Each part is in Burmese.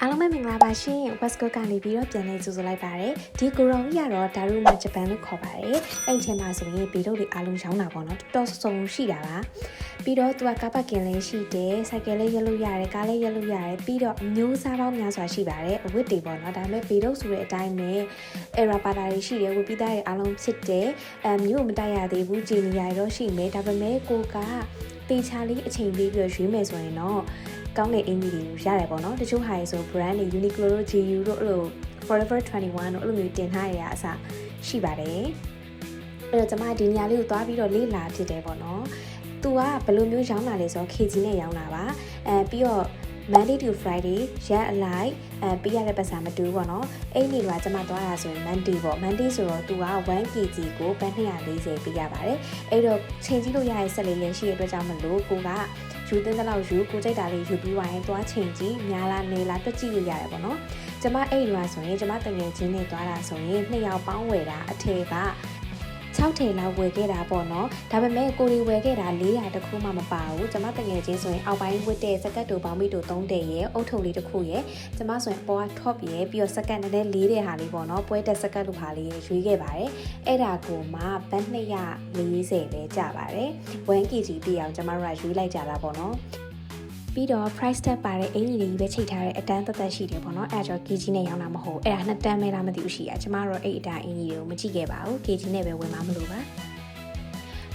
အားလုံးပဲမင်္ဂလာပါရှင် West Coast ကနေပြီးတော့ပြန်လည်ကြိုဆိုလိုက်ပါတယ်ဒီကိုရောင်ကြီးကတော့ဒါရုမဂျပန်လို့ခေါ်ပါတယ်အဲ့ချင်းမှာဆိုရင်ဗီဒီယိုတွေအားလုံးရောင်းတာပေါ့နော်တော်တော်စုံရှိတာပါပြီးတော့သူကကားပတ်ကင်လေးရှိတယ်စိုက်ကယ်လေးရလို့ရတယ်ကားလေးရလို့ရတယ်ပြီးတော့အမျိုးအစားပေါင်းများစွာရှိပါတယ်အဝတ်တွေပေါ့နော်ဒါပေမဲ့ဗီဒီယိုဆိုတဲ့အတိုင်းပဲ error ပါတာတွေရှိတယ်ဝတ်ပြီးသားတွေအားလုံးဖြစ်တယ်မျိုးမတိုက်ရသေးဘူးဂျီနီယာတော့ရှိမယ်ဒါပေမဲ့ကိုကတေချာလေးအချိန်ပေးပြီးတော့ရွေးမယ်ဆိုရင်တော့ကောင်းတဲ့အင်ဂျီတွေရတယ်ပေါ့နော်တချို့ဟာတွေဆို brand တွေ Uniqlo တို့ GU တို့အဲ့လို Forever 21တို့အဲ့လိုမျိုးတင်ထားရအစားရှိပါတယ်အဲ့တော့ကျွန်မဒီနေရာလေးကိုသွားပြီးတော့လေ့လာဖြစ်တယ်ပေါ့နော်သူကဘယ်လိုမျိုးရောင်းတာလဲဆိုတော့ KG နဲ့ရောင်းတာပါပြီးတော့ Monday to Friday ရက်အလိုက်ပေးရတဲ့ပတ်စံမတူဘူးပေါ့နော်အဲ့ဒီတော့ကျွန်မသွားတာဆိုရင် Monday ပေါ့ Monday ဆိုတော့သူက 1kg ကိုဘတ်240ပေးရပါတယ်အဲ့တော့ချိန်ကြည့်လို့ရတဲ့ဆက်လေးလည်းရှိတဲ့အတွက်ကြောင့်မလို့ကိုကယူတဲ့လောက်ယူကိုကြိုက်တာလေးယူပြီးသွားရင်သွားချိန်ကြည့်များလားနေလားတွက်ကြည့်လို့ရတယ်ပေါ့နော်ကျွန်မအဲ့ဒီတော့ဆိုရင်ကျွန်မတငယ်ချင်းနဲ့သွားတာဆိုရင်2ယောက်ပေါင်းဝယ်တာအထည်က6ထည်လောက်ဝယ်ခဲ့တာပေါ့နော်ဒါပေမဲ့ကိုရီဝယ်ခဲ့တာ400တခုမှမပါဘူးကျွန်မတငယ်ချင်းဆိုရင်အောက်ပိုင်းဝတ်တဲ့စကတ်တို့ပေါင်းပြီးတို့3တဲ့ရဲ့အုတ်ထုပ်လေးတစ်ခုရဲ့ကျွန်မဆိုရင်ပေါ်က top ရဲ့ပြီးတော့စကတ်နဲ့လေးတဲ့ဟာလေးပေါ့နော်ပွဲတက်စကတ်လိုဟာလေးရွေးခဲ့ပါတယ်အဲ့ဒါကိုမှဘတ်240ပဲကျပါတယ် 1kg ပြည့်အောင်ကျွန်မတို့ကရွေးလိုက်ကြတာပေါ့နော်ပြီးတော့ price tag ပါတဲ့အင်ကြီးတွေပဲချိန်ထားတဲ့အတန်းသက်သက်ရှိတယ်ပေါ့နော်အဲ့ဒါကြောင့် kg နဲ့ရောင်းတာမဟုတ်အဲ့ဒါ2တန်းပဲလားမသိဘူးရှိရကျမတို့အဲ့အတန်းအင်ကြီးတွေကိုမကြည့်ခဲ့ပါဘူး kg နဲ့ပဲဝင်မှာမလို့ပါ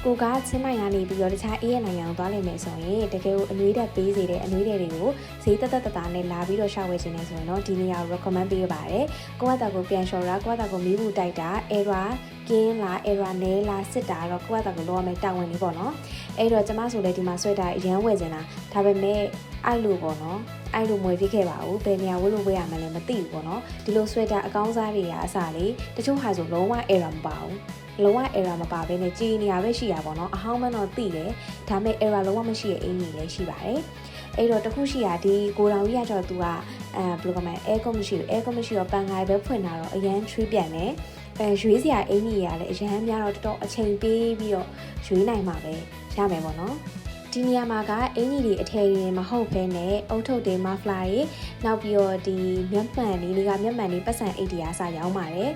ကိုကချင်းမိုင်ကနေပြီးတော့တခြားအေးရနိုင်ငံကိုသွားလိမ့်မယ်ဆိုရင်တကယ်ကိုအနွေးတက်ပေးစေတဲ့အနွေးတွေကိုဈေးတက်နဲ့လာပြီးတော့ရှောက်ဝယ်ခြင်းနဲ့ဆိုရင်တော့ဒီနေရာကို recommend ပေးပါတယ်ကိုကတာကိုပြန်လျှော်တာကိုကတာကိုမီးဘူးတိုက်တာ error ကင်းလား error နဲလားစစ်တာတော့ကိုကတာကိုလောရမယ်တာဝန်လေးပေါ့နော်အဲ့တော့ကျမဆိုလဲဒီမှာဆွဲတာအရန်ဝယ်ခြင်းလားဒါပေမဲ့အဲ့လိုပေါ့နော်အဲ့လိုမွေဖြစ်ခဲ့ပါဘူးဘယ်နေရာဝယ်လို့ဝယ်ရမလဲမသိဘူးပေါ့နော်ဒီလိုဆွဲတာအကောင်းစားတွေကအစားလေးတချို့ဟာဆိုလုံးဝ error မပါဘူးလုံးဝ error မပါဘဲနဲ့ကြည်နေရပဲရှိရပါတော့အဟောင်းမတော့သိတယ်ဒါပေမဲ့ error လုံးဝမရှိရဲ့အင်ကြီးလည်းရှိပါတယ်အဲ့တော့တခုရှိရဒီကိုတောင်ကြီးကတော့သူကဘယ်လိုကမှ air con မရှိဘူး air con မရှိတော့ပန်ငါပဲဖွင့်တာတော့အရန်ချွေးပြန်တယ်ရွေးစရာအင်ကြီးရလည်းအရန်များတော့တော်တော်အချိန်ပေးပြီးတော့ရွေးနိုင်မှာပဲရမယ်ပေါ့နော်ဒီနေရာမှာကအင်ကြီးတွေအထည်တွေမဟုတ်ဘဲနဲ့အုတ်ထုပ်တွေမဖလာတွေနောက်ပြီးတော့ဒီမျက်မှန်လေးတွေကမျက်မှန်လေးပတ်စံအိတ်တရားစရောင်းပါတယ်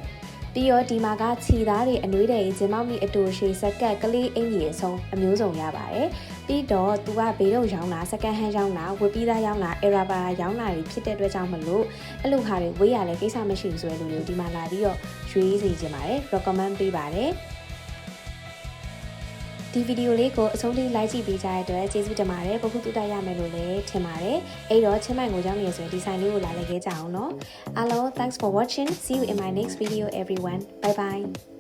ပြီးတော့ဒီမှာကခြီသားတွေအနွေးတွေဂျင်မောက်မီအတူရှည်စက်ကက်ကလေးအင်ကြီးအစုံအမျိုးစုံရပါတယ်ပြီးတော့သူကဘေးတော့ရောင်းတာစကန်ဟန်ရောင်းတာဝက်ပြီးသားရောင်းတာအရာပါရောင်းတာတွေဖြစ်တဲ့အတွက်ကြောင့်မလို့အဲ့လိုဟာတွေဝေးရလဲကိစ္စမရှိဘူးဆိုတဲ့လူတွေဒီမှာလာပြီးတော့ရွေးစီခြင်းပါတယ် recommend ပေးပါတယ်ဒီဗီဒီယိုလေးကိုအဆုံးထိ like ကြည့်ပေးကြတဲ့အတွက်ကျေးဇူးတင်ပါတယ်ပုဂ္ဂိုလ်တူတက်ရမယ်လို့လည်းထင်ပါတယ်အဲ့တော့ချင်းမိုင်ကိုကြောင်းနေရဆိုရင်ဒီဆိုင်လေးကိုလာလိုက်ခဲ့ကြအောင်နော်အားလုံး thanks for watching see you in my next video everyone bye bye